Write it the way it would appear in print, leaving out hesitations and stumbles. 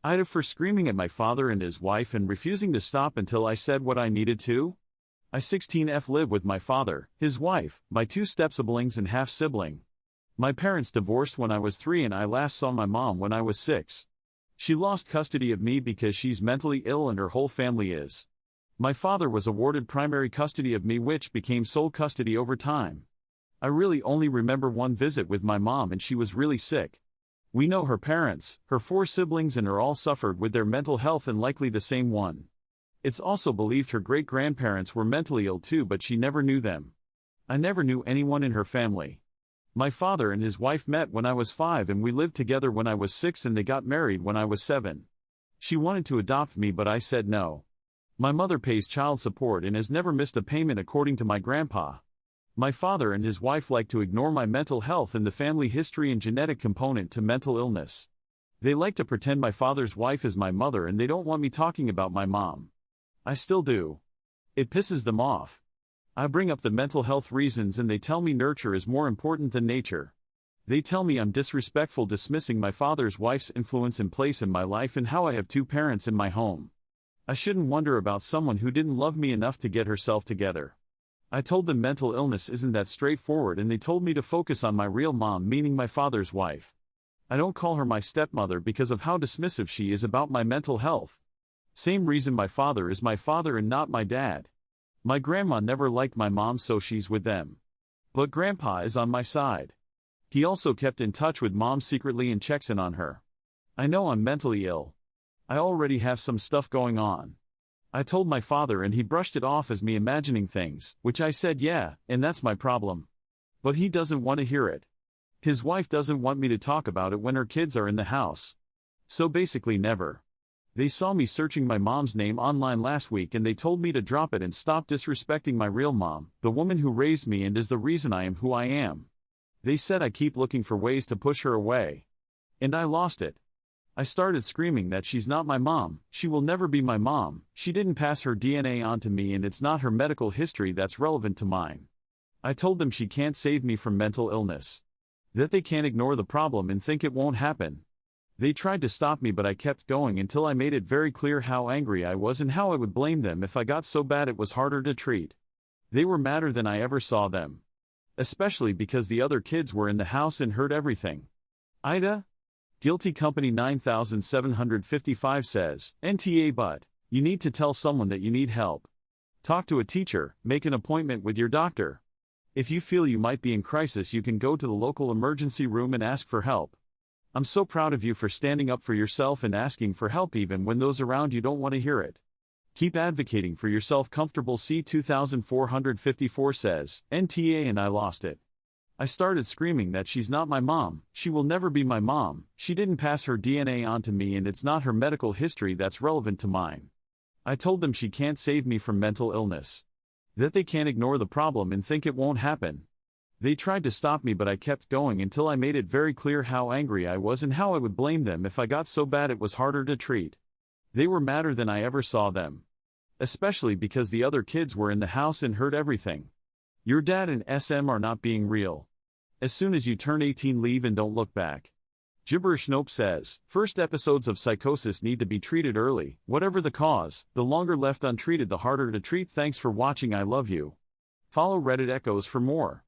AITA for screaming at my father and his wife and refusing to stop until I said what I needed to. I 16F live with my father, his wife, my 2 step-siblings and half-sibling. My parents divorced when I was 3 and I last saw my mom when I was 6. She lost custody of me because she's mentally ill and her whole family is. My father was awarded primary custody of me, which became sole custody over time. I really only remember one visit with my mom and she was really sick. We know her parents, her 4 siblings and her all suffered with their mental health and likely the same one. It's also believed her great-grandparents were mentally ill too, but she never knew them. I never knew anyone in her family. My father and his wife met when I was 5 and we lived together when I was 6 and they got married when I was 7. She wanted to adopt me but I said no. My mother pays child support and has never missed a payment according to my grandpa. My father and his wife like to ignore my mental health and the family history and genetic component to mental illness. They like to pretend my father's wife is my mother and they don't want me talking about my mom. I still do. It pisses them off. I bring up the mental health reasons and they tell me nurture is more important than nature. They tell me I'm disrespectful dismissing my father's wife's influence and place in my life and how I have 2 parents in my home. I shouldn't wonder about someone who didn't love me enough to get herself together. I told them mental illness isn't that straightforward and they told me to focus on my real mom, meaning my father's wife. I don't call her my stepmother because of how dismissive she is about my mental health. Same reason my father is my father and not my dad. My grandma never liked my mom so she's with them. But grandpa is on my side. He also kept in touch with mom secretly and checks in on her. I know I'm mentally ill. I already have some stuff going on. I told my father and he brushed it off as me imagining things, which I said yeah, and that's my problem. But he doesn't want to hear it. His wife doesn't want me to talk about it when her kids are in the house. So basically never. They saw me searching my mom's name online last week and they told me to drop it and stop disrespecting my real mom, the woman who raised me and is the reason I am who I am. They said I keep looking for ways to push her away. And I lost it. I started screaming that she's not my mom, she will never be my mom, she didn't pass her DNA on to me and it's not her medical history that's relevant to mine. I told them she can't save me from mental illness. That they can't ignore the problem and think it won't happen. They tried to stop me but I kept going until I made it very clear how angry I was and how I would blame them if I got so bad it was harder to treat. They were madder than I ever saw them. Especially because the other kids were in the house and heard everything. AITA? Guilty Company 9755 says, NTA but, you need to tell someone that you need help. Talk to a teacher, make an appointment with your doctor. If you feel you might be in crisis you can go to the local emergency room and ask for help. I'm so proud of you for standing up for yourself and asking for help even when those around you don't want to hear it. Keep advocating for yourself. Comfortable C 2454 says, NTA and I lost it. I started screaming that she's not my mom, she will never be my mom, she didn't pass her DNA on to me and it's not her medical history that's relevant to mine. I told them she can't save me from mental illness. That they can't ignore the problem and think it won't happen. They tried to stop me but I kept going until I made it very clear how angry I was and how I would blame them if I got so bad it was harder to treat. They were madder than I ever saw them. Especially because the other kids were in the house and heard everything. Your dad and SM are not being real. As soon as you turn 18 leave and don't look back. Gibberish Nope says, first episodes of psychosis need to be treated early, whatever the cause, the longer left untreated the harder to treat. Thanks for watching, I love you. Follow Reddit Echoes for more.